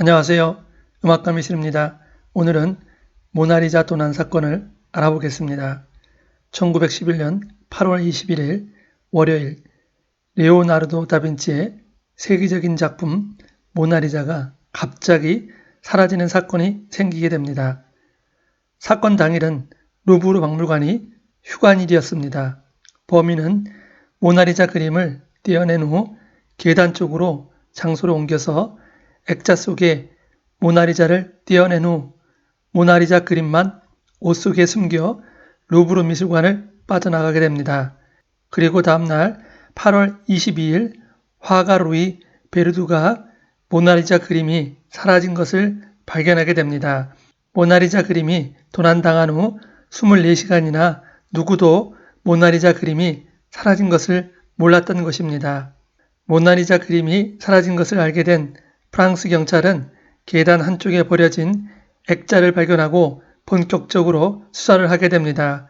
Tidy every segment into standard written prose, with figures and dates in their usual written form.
안녕하세요. 음악가 미술입니다. 오늘은 모나리자 도난 사건을 알아보겠습니다. 1911년 8월 21일 월요일 레오나르도 다빈치의 세계적인 작품 모나리자가 갑자기 사라지는 사건이 생기게 됩니다. 사건 당일은 루브르 박물관이 휴관일이었습니다. 범인은 모나리자 그림을 떼어낸 후 계단 쪽으로 장소를 옮겨서 액자 속에 모나리자를 떼어낸 후 모나리자 그림만 옷 속에 숨겨 루브르 미술관을 빠져나가게 됩니다. 그리고 다음날 8월 22일 화가 루이 베르두가 모나리자 그림이 사라진 것을 발견하게 됩니다. 모나리자 그림이 도난당한 후 24시간이나 누구도 모나리자 그림이 사라진 것을 몰랐던 것입니다. 모나리자 그림이 사라진 것을 알게 된 프랑스 경찰은 계단 한쪽에 버려진 액자를 발견하고 본격적으로 수사를 하게 됩니다.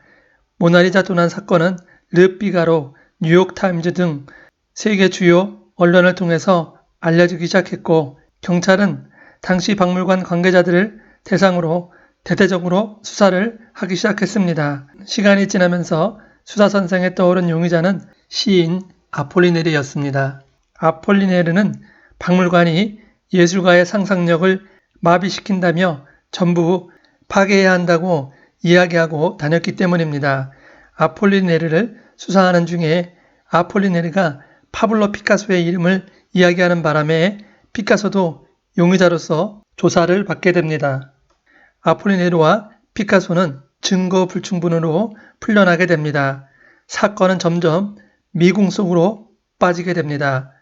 모나리자 도난 사건은 르피가로, 뉴욕타임즈 등 세계 주요 언론을 통해서 알려지기 시작했고 경찰은 당시 박물관 관계자들을 대상으로 대대적으로 수사를 하기 시작했습니다. 시간이 지나면서 수사선상에 떠오른 용의자는 시인 아폴리네르였습니다. 아폴리네르는 박물관이 예술가의 상상력을 마비시킨다며 전부 파괴해야 한다고 이야기하고 다녔기 때문입니다. 아폴리네르를 수사하는 중에 아폴리네르가 파블로 피카소의 이름을 이야기하는 바람에 피카소도 용의자로서 조사를 받게 됩니다. 아폴리네르와 피카소는 증거 불충분으로 풀려나게 됩니다. 사건은 점점 미궁 속으로 빠지게 됩니다.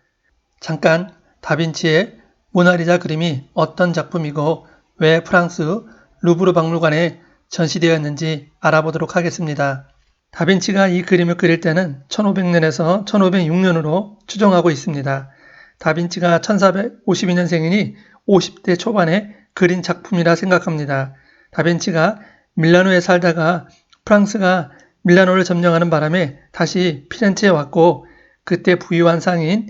잠깐 다빈치의 모나리자 그림이 어떤 작품이고 왜 프랑스 루브르 박물관에 전시되었는지 알아보도록 하겠습니다. 다빈치가 이 그림을 그릴 때는 1500년에서 1506년으로 추정하고 있습니다. 다빈치가 1452년생이니 50대 초반에 그린 작품이라 생각합니다. 다빈치가 밀라노에 살다가 프랑스가 밀라노를 점령하는 바람에 다시 피렌체에 왔고 그때 부유한 상인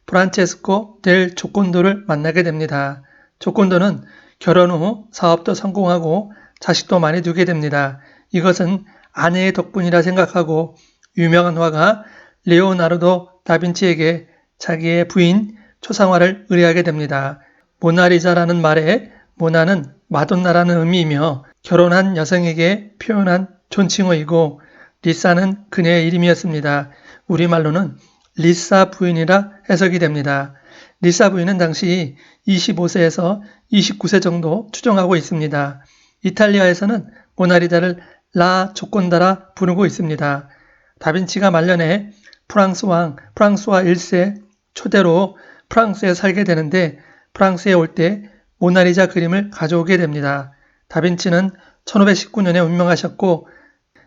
프란체스코 델 조콘도를 만나게 됩니다. 조콘도는 결혼 후 사업도 성공하고 자식도 많이 두게 됩니다. 이것은 아내의 덕분이라 생각하고 유명한 화가 레오나르도 다빈치에게 자기의 부인 초상화를 의뢰하게 됩니다. 모나리자라는 말에 모나는 마돈나라는 의미이며 결혼한 여성에게 표현한 존칭어이고 리사는 그녀의 이름이었습니다. 우리말로는 리사 부인이라 해석이 됩니다. 리사 부인은 당시 25세에서 29세 정도 추정하고 있습니다. 이탈리아에서는 모나리자를 라 조콘다라 부르고 있습니다. 다빈치가 말년에 프랑스 왕 프랑스와 1세 초대로 프랑스에 살게 되는데 프랑스에 올 때 모나리자 그림을 가져오게 됩니다. 다빈치는 1519년에 운명하셨고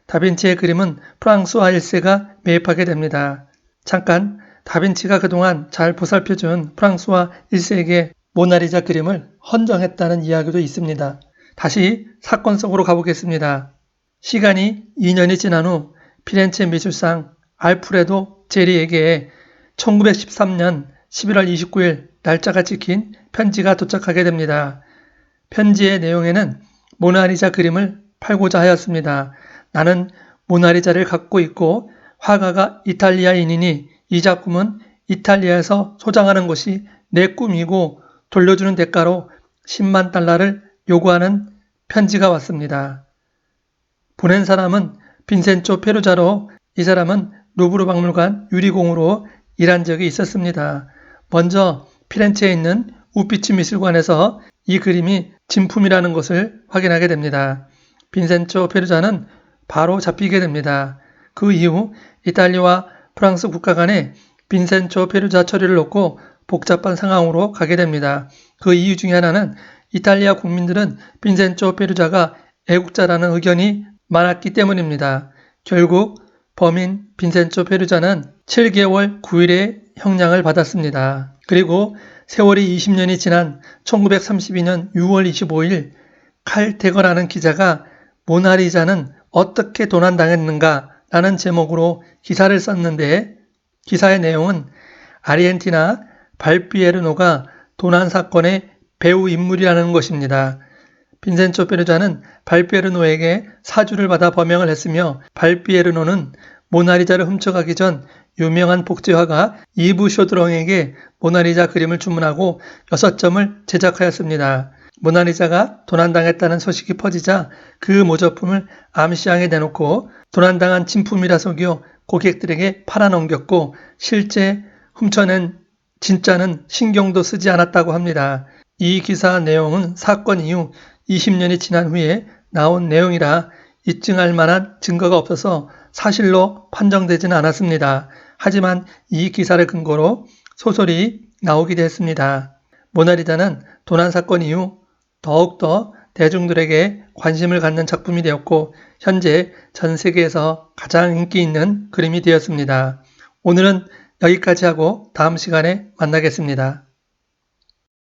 다빈치의 그림은 프랑스와 1세가 매입하게 됩니다. 잠깐 다빈치가 그동안 잘 보살펴준 프랑스와 1세에게 모나리자 그림을 헌정했다는 이야기도 있습니다. 다시 사건 속으로 가보겠습니다. 시간이 2년이 지난 후 피렌체 미술상 알프레도 제리에게 1913년 11월 29일 날짜가 찍힌 편지가 도착하게 됩니다. 편지의 내용에는 모나리자 그림을 팔고자 하였습니다. 나는 모나리자를 갖고 있고 화가가 이탈리아인이니 이 작품은 이탈리아에서 소장하는 것이 내 꿈이고 돌려주는 대가로 10만 달러를 요구하는 편지가 왔습니다. 보낸 사람은 빈센조 페루자로 이 사람은 루브르 박물관 유리공으로 일한 적이 있었습니다. 먼저 피렌체에 있는 우피치 미술관에서 이 그림이 진품이라는 것을 확인하게 됩니다. 빈센조 페루자는 바로 잡히게 됩니다. 그 이후 이탈리아와 프랑스 국가 간에 빈센조 페루자 처리를 놓고 복잡한 상황으로 가게 됩니다. 그 이유 중에 하나는 이탈리아 국민들은 빈센조 페루자가 애국자라는 의견이 많았기 때문입니다. 결국 범인 빈센조 페루자는 7개월 9일의 형량을 받았습니다. 그리고 세월이 20년이 지난 1932년 6월 25일 칼 태거라는 기자가 모나리자는 어떻게 도난당했는가 라는 제목으로 기사를 썼는데 기사의 내용은 아르헨티나 발피에르노가 도난 사건의 배우 인물이라는 것입니다. 빈센조 페르자는 발피에르노에게 사주를 받아 범행을 했으며 발피에르노는 모나리자를 훔쳐가기 전 유명한 복제화가 이브 쇼드롱에게 모나리자 그림을 주문하고 6점을 제작하였습니다. 모나리자가 도난당했다는 소식이 퍼지자 그 모조품을 암시장에 내놓고 도난당한 진품이라 속여 고객들에게 팔아넘겼고 실제 훔쳐낸 진짜는 신경도 쓰지 않았다고 합니다. 이 기사 내용은 사건 이후 20년이 지난 후에 나온 내용이라 입증할 만한 증거가 없어서 사실로 판정되지는 않았습니다. 하지만 이 기사를 근거로 소설이 나오기도 했습니다. 모나리자는 도난 사건 이후 더욱더 대중들에게 관심을 갖는 작품이 되었고 현재 전 세계에서 가장 인기 있는 그림이 되었습니다. 오늘은 여기까지 하고 다음 시간에 만나겠습니다.